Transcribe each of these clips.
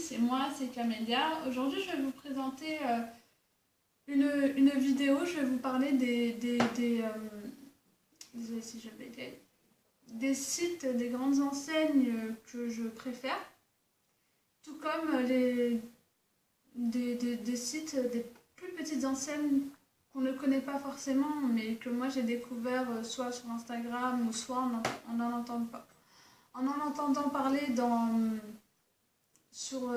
c'est moi, c'est Camélia. Aujourd'hui, je vais vous présenter une vidéo. Je vais vous parler désolée si je bégaye, des sites, des grandes enseignes que je préfère, tout comme des sites, des plus petites enseignes qu'on ne connaît pas forcément, mais que moi j'ai découvert soit sur Instagram ou soit en entendant parler sur,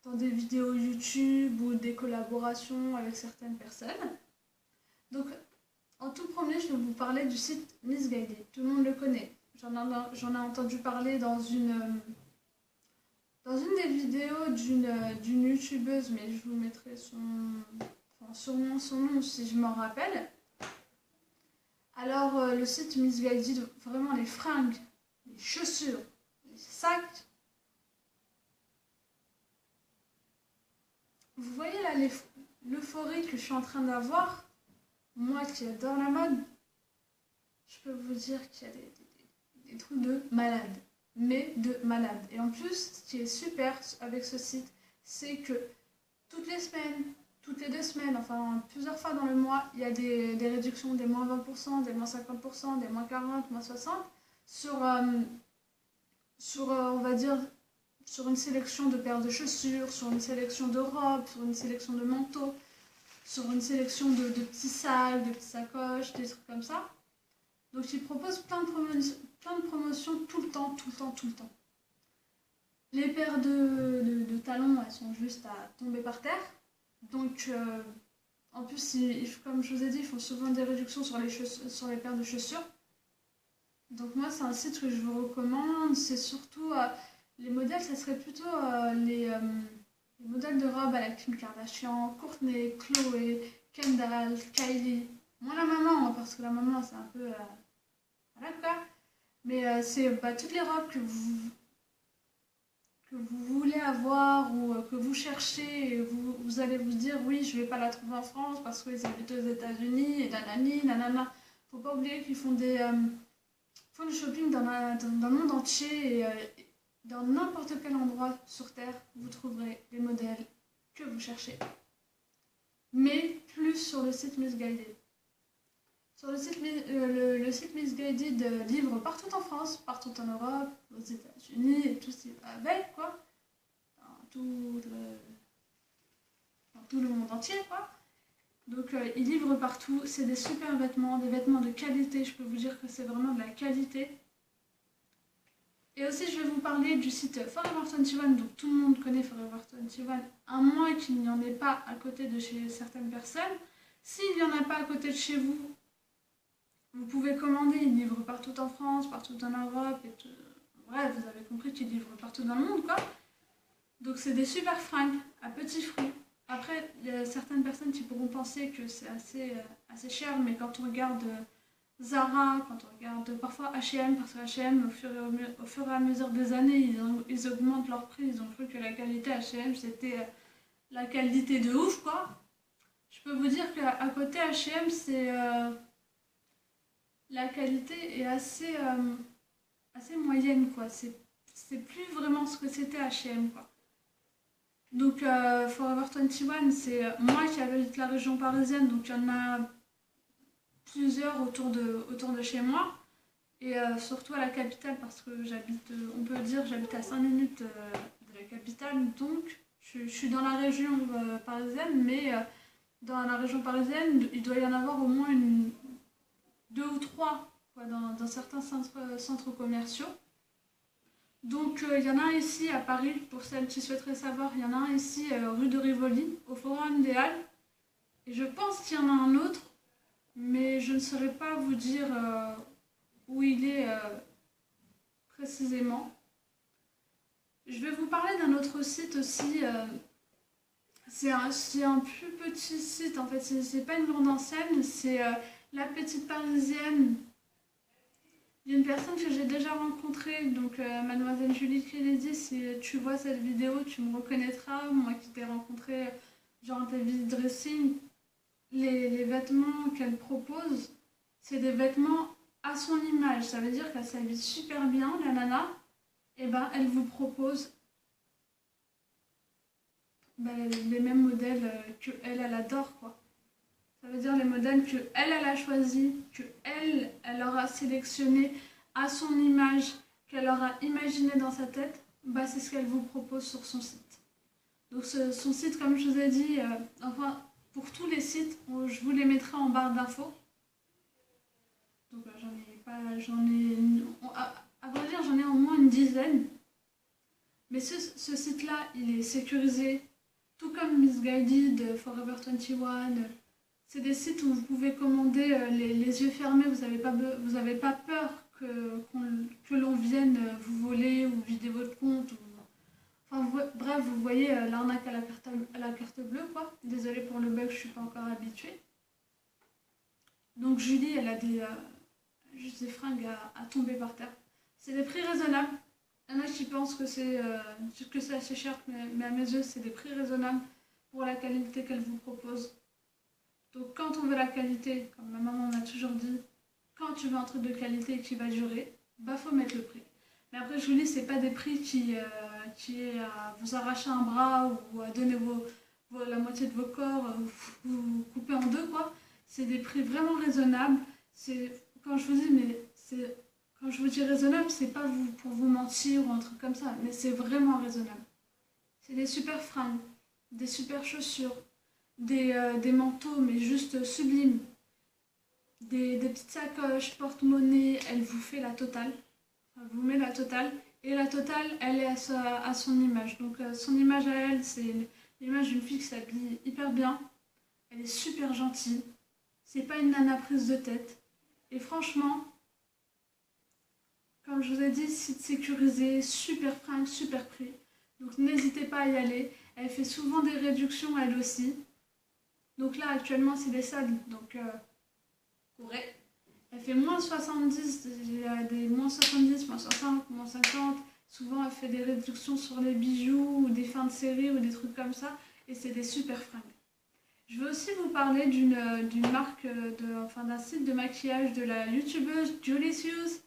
dans des vidéos YouTube ou des collaborations avec certaines personnes. Donc, en tout premier, je vais vous parler du site Missguided. Tout le monde le connaît. J'en ai entendu parler dans une des vidéos d'une youtubeuse, mais je vous mettrai sûrement son nom si je m'en rappelle. Alors, le site Missguided, vraiment les fringues, les chaussures, les sacs. Vous voyez là l'euphorie que je suis en train d'avoir. Moi qui adore la mode, je peux vous dire qu'il y a des trucs de malade. Mais de malade. Et en plus, ce qui est super avec ce site, c'est que toutes les semaines, toutes les 2 semaines, enfin plusieurs fois dans le mois, il y a des réductions des moins 20%, des moins 50%, des moins 40%, moins 60% sur on va dire, sur une sélection de paires de chaussures, sur une sélection de robes, sur une sélection de manteaux, sur une sélection de petits sacs, de petites sacoches, des trucs comme ça. Donc ils proposent plein de promotions tout le temps, tout le temps, tout le temps. Les paires de talons, elles sont juste à tomber par terre. Donc en plus, comme je vous ai dit, ils font souvent des réductions sur les paires de chaussures. Donc moi, c'est un site que je vous recommande. C'est surtout les modèles, ça serait plutôt les modèles de robes à la Kim Kardashian, Kourtney, Chloé, Kendall, Kylie. Moins la maman, parce que la maman, c'est un peu... voilà quoi. Mais c'est toutes les robes que vous voulez avoir ou que vous cherchez. Et vous allez vous dire, oui, je ne vais pas la trouver en France parce qu'ils habitent aux États-Unis et nanani, nanana. Faut pas oublier qu'ils font du shopping dans le monde entier. Et dans n'importe quel endroit sur Terre, vous trouverez les modèles que vous cherchez. Mais plus sur le site Missguided. Sur le site Missguided livre partout en France, partout en Europe, aux États-Unis et tout ce qui va avec, quoi. Dans tout le monde entier, quoi. Donc il livre partout, c'est des super vêtements, des vêtements de qualité, je peux vous dire que c'est vraiment de la qualité. Et aussi, je vais vous parler du site Forever 21, donc tout le monde connaît Forever 21, à moins qu'il n'y en ait pas à côté de chez certaines personnes. S'il n'y en a pas à côté de chez vous, vous pouvez commander, il livre partout en France, partout en Europe, et tout. Bref, vous avez compris qu'il livre partout dans le monde, quoi. Donc c'est des super fringues, à petits prix. Après, il y a certaines personnes qui pourront penser que c'est assez cher, mais quand on regarde Zara, quand on regarde parfois H&M, parce que H&M, au fur et à mesure des années, ils augmentent leur prix. Ils ont cru que la qualité H&M, c'était la qualité de ouf, quoi. Je peux vous dire qu'à côté H&M, la qualité est assez moyenne, quoi. C'est plus vraiment ce que c'était H&M, quoi. Donc Forever 21, c'est moi qui habite la région parisienne, donc il y en a plusieurs autour de chez moi, et surtout à la capitale, parce que on peut dire, j'habite à 5 minutes de la capitale, donc je suis dans la région parisienne, mais dans la région parisienne, il doit y en avoir au moins 2 ou 3 quoi, dans certains centres commerciaux. Donc il y en a un ici à Paris, pour celles qui souhaiteraient savoir, il y en a un ici rue de Rivoli, au Forum des Halles, et je pense qu'il y en a un autre, mais je ne saurais pas vous dire où il est précisément. Je vais vous parler d'un autre site aussi. C'est un plus petit site, en fait. C'est pas une grande enseigne, c'est La Petite Parisienne. Il y a une personne que j'ai déjà rencontrée, donc Mademoiselle Julie Kennedy. Si tu vois cette vidéo, tu me reconnaîtras. Moi qui t'ai rencontrée genre tes visites dressing. Les vêtements qu'elle propose, c'est des vêtements à son image. Ça veut dire qu'elle s'habille super bien, la nana. Et ben, elle vous propose les mêmes modèles que elle adore, quoi. Ça veut dire les modèles que elle a choisis, que elle aura sélectionné à son image, qu'elle aura imaginé dans sa tête, c'est ce qu'elle vous propose sur son site. Donc son site, comme je vous ai dit, enfin pour tous les sites, je vous les mettrai en barre d'infos. Donc à vrai dire, j'en ai au moins une dizaine. Mais ce site-là, il est sécurisé, tout comme Missguided, Forever 21. C'est des sites où vous pouvez commander les yeux fermés, vous n'avez pas peur que l'on vienne vous voler ou vider votre compte. Bref, vous voyez l'arnaque à la carte bleue, quoi. Désolée pour le bug, je ne suis pas encore habituée. Donc Julie, elle a juste des fringues à tomber par terre. C'est des prix raisonnables. Il y en a qui pensent que c'est assez cher, mais à mes yeux, c'est des prix raisonnables pour la qualité qu'elle vous propose. Donc quand on veut la qualité, comme ma maman m'a toujours dit, quand tu veux un truc de qualité et qui va durer, faut mettre le prix. Mais après, je vous dis, c'est pas des prix qui est à vous arracher un bras ou à donner la moitié de vos corps, vous couper en deux, quoi. C'est des prix vraiment raisonnables. Quand je vous dis raisonnable, c'est pas pour vous mentir ou un truc comme ça, mais c'est vraiment raisonnable. C'est des super fringues, des super chaussures, des manteaux, mais juste sublimes, des petites sacoches, porte-monnaie, elle vous fait la totale. Elle vous met la totale. Et la totale, elle est à son image. Donc son image à elle, c'est l'image d'une fille qui s'habille hyper bien. Elle est super gentille. C'est pas une nana prise de tête. Et franchement, comme je vous ai dit, site sécurisé, super fringue, super prix. Donc n'hésitez pas à y aller. Elle fait souvent des réductions, elle aussi. Donc là, actuellement, c'est des soldes. Donc, courez. Elle fait moins 70, il y a des moins 70, moins 60, moins 50. Souvent, elle fait des réductions sur les bijoux ou des fins de série ou des trucs comme ça. Et c'est des super fringues. Je veux aussi vous parler d'une marque, d'un site de maquillage de la youtubeuse Jolicious.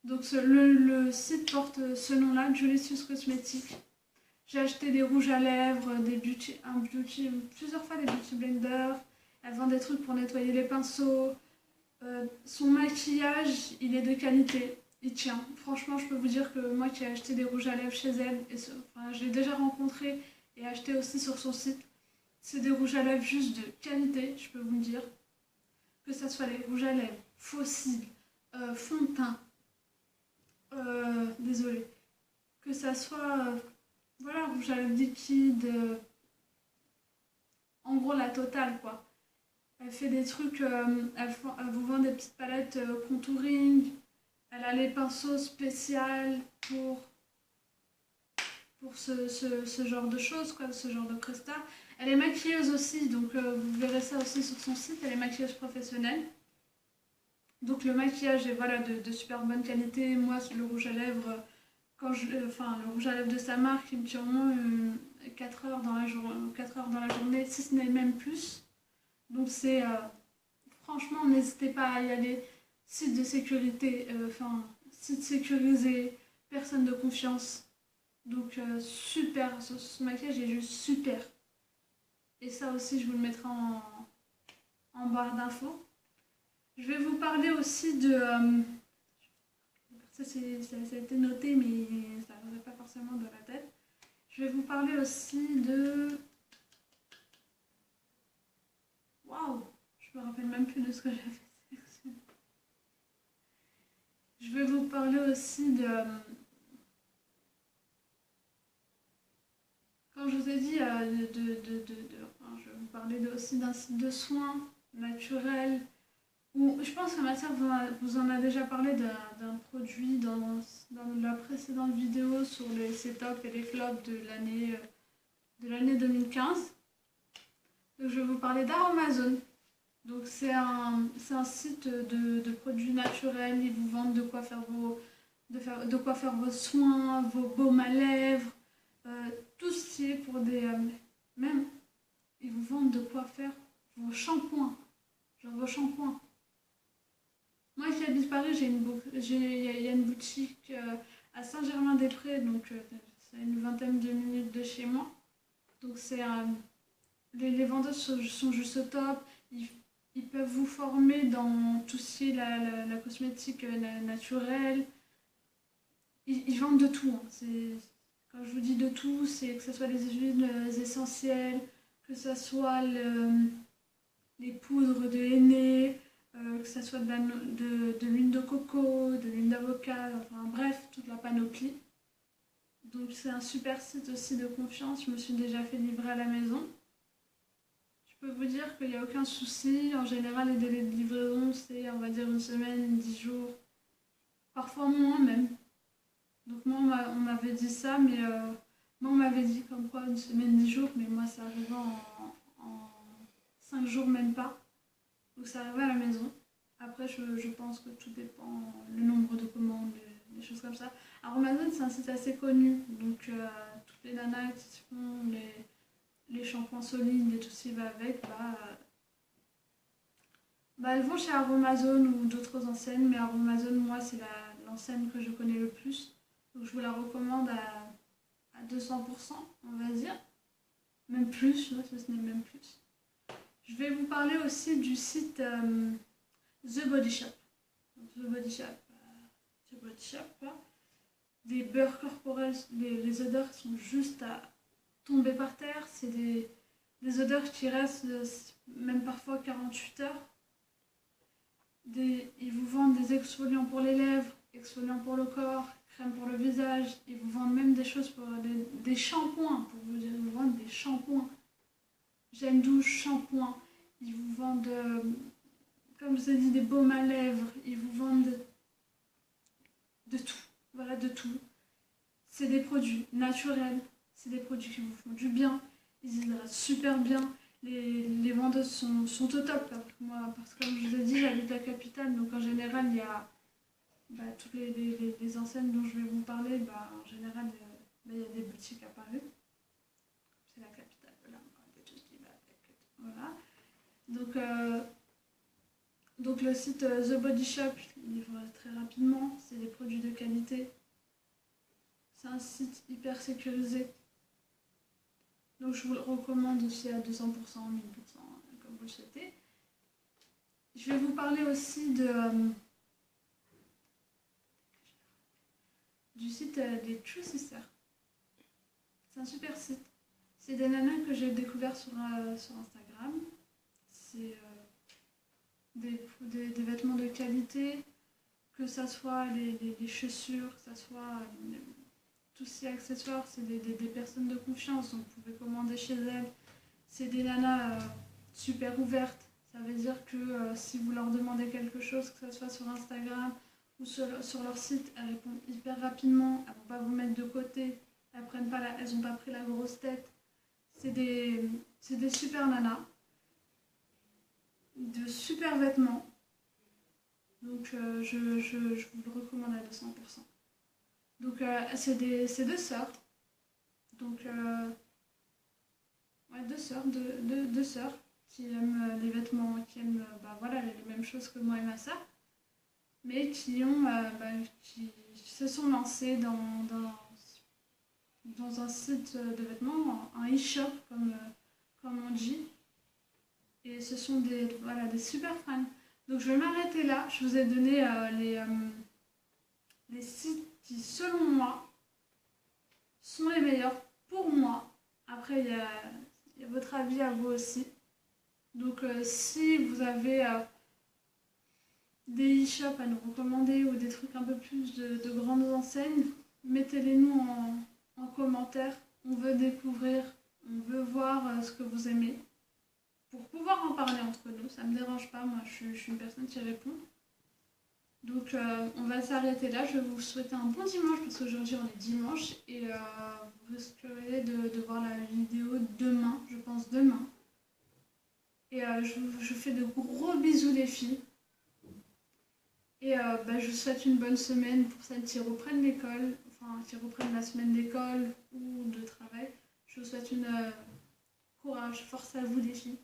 Donc le site porte ce nom-là, Jolicious Cosmetics. J'ai acheté des rouges à lèvres, plusieurs fois des beauty blenders. Elle vend des trucs pour nettoyer les pinceaux. Son maquillage, il est de qualité, il tient. Franchement, je peux vous dire que moi qui ai acheté des rouges à lèvres chez elle, je l'ai déjà rencontré et acheté aussi sur son site, c'est des rouges à lèvres juste de qualité, je peux vous le dire. Que ça soit les rouges à lèvres, fossiles, fond de teint, désolé. Que ça soit, voilà, rouge à lèvres liquide, en gros la totale, quoi. Elle fait des trucs, elle vous vend des petites palettes contouring. Elle a les pinceaux spéciaux pour ce genre de choses, quoi, ce genre de presta. Elle est maquilleuse aussi, donc vous verrez ça aussi sur son site. Elle est maquilleuse professionnelle. Donc le maquillage est voilà, de super bonne qualité. Moi, le rouge à lèvres, le rouge à lèvres de sa marque, il me tient au moins 4 heures dans la journée, si ce n'est même plus. Donc c'est franchement, n'hésitez pas à y aller. Site de sécurité, site sécurisé, personne de confiance. Donc super, ce maquillage est juste super. Et ça aussi, je vous le mettrai en barre d'infos. Je vais vous parler aussi de... ça a été noté, mais ça ne revient pas forcément de la tête. Je vais vous parler aussi de... Waouh! Je me rappelle même plus de ce que j'avais sélectionné. Je vais vous parler aussi de... Quand je vous ai dit je vais vous parler aussi d'un site de soins naturels. Où, je pense que ma sœur vous en a déjà parlé d'un produit dans la précédente vidéo sur les setups et les flops de l'année 2015. Donc, je vais vous parler d'Aromazone. Donc c'est un site de produits naturels. Ils vous vendent de quoi faire vos soins, vos baumes à lèvres, tout ce qui est pour des... même, ils vous vendent de quoi faire vos shampoings. Genre vos shampoings. Moi qui habite Paris, il y a une boutique à Saint-Germain-des-Prés, donc c'est une vingtaine de minutes de chez moi. Donc les vendeurs sont juste au top. Ils peuvent vous former dans tout ce qui est la cosmétique naturelle. Ils vendent de tout. Hein. Quand je vous dis de tout, c'est que ce soit les huiles essentielles, que ce soit les poudres de henné, que ce soit de l'huile de coco, de l'huile d'avocat, enfin bref, toute la panoplie. Donc c'est un super site aussi de confiance, je me suis déjà fait livrer à la maison. Je peux vous dire qu'il n'y a aucun souci, en général les délais de livraison c'est on va dire une semaine, 10 jours, parfois moins même. Donc moi on m'avait dit ça, mais moi on m'avait dit comme quoi une semaine, 10 jours, mais moi ça arrivait en 5 jours même pas. Donc ça arrivait à la maison. Après je pense que tout dépend, le nombre de commandes, des choses comme ça. Alors Amazon c'est un site assez connu, donc toutes les nanas qui font les shampoings solides et tout ce qui va avec, elles vont chez Aromazone ou d'autres enseignes, mais Aromazone moi c'est l'enseigne que je connais le plus. Donc je vous la recommande à 200%, on va dire. Même plus, ce n'est même plus. Je vais vous parler aussi du site The Body Shop. Donc, The Body Shop, quoi. Des beurres corporels, les odeurs sont juste à tomber par terre. C'est des odeurs qui restent même parfois 48 heures. Ils vous vendent des exfoliants pour les lèvres, exfoliants pour le corps, crème pour le visage. Ils vous vendent même des choses pour des shampoings, pour vous dire, ils vous vendent des shampoings. Gel douche, shampoing. Ils vous vendent, comme je vous ai dit, des baumes à lèvres. Ils vous vendent de tout. Voilà, de tout. C'est des produits naturels. C'est des produits qui vous font du bien. Ils hydratent super bien. Les vendeuses sont au top. Parce que comme je vous ai dit, j'habite la capitale. Donc en général, il y a toutes les enseignes dont je vais vous parler. En général, il y a des boutiques à Paris. C'est la capitale. Voilà, des trucs qui va avec. Voilà. Donc le site The Body Shop, il livre très rapidement. C'est des produits de qualité. C'est un site hyper sécurisé. Donc je vous le recommande aussi à 200%, 1000%, comme vous le souhaitez. Je vais vous parler aussi du site des True Sisters. C'est un super site. C'est des nanas que j'ai découvert sur Instagram. C'est des vêtements de qualité, que ce soit les chaussures, que ce soit tous ces accessoires, c'est des personnes de confiance, donc vous pouvez commander chez elles. C'est des nanas super ouvertes. Ça veut dire que si vous leur demandez quelque chose, que ce soit sur Instagram ou sur leur site, elles répondent hyper rapidement. Elles ne vont pas vous mettre de côté. Elles n'ont pas pris la grosse tête. C'est des super nanas. De super vêtements. Donc je vous le recommande à 200%. Donc c'est deux sœurs. Donc deux sœurs qui aiment les vêtements, qui aiment les mêmes choses que moi et ma sœur, mais qui se sont lancées dans un site de vêtements, un e-shop comme on dit. Et ce sont des super fans. Donc je vais m'arrêter là. Je vous ai donné les sites qui, selon moi, sont les meilleurs pour moi. Après, il y a votre avis à vous aussi. Donc si vous avez des e-shops à nous recommander ou des trucs un peu plus de grandes enseignes, mettez-les nous en commentaire. On veut découvrir, on veut voir ce que vous aimez. Pour pouvoir en parler entre nous, ça ne me dérange pas, moi je suis une personne qui répond. Donc on va s'arrêter là, je vais vous souhaiter un bon dimanche parce qu'aujourd'hui on est dimanche et vous risquerez de voir la vidéo demain, je pense demain. Et je fais de gros bisous les filles. Et je vous souhaite une bonne semaine pour celles qui reprennent l'école, enfin qui reprennent la semaine d'école ou de travail. Je vous souhaite courage, force à vous les filles.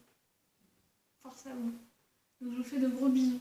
Force à vous. Donc je vous fais de gros bisous.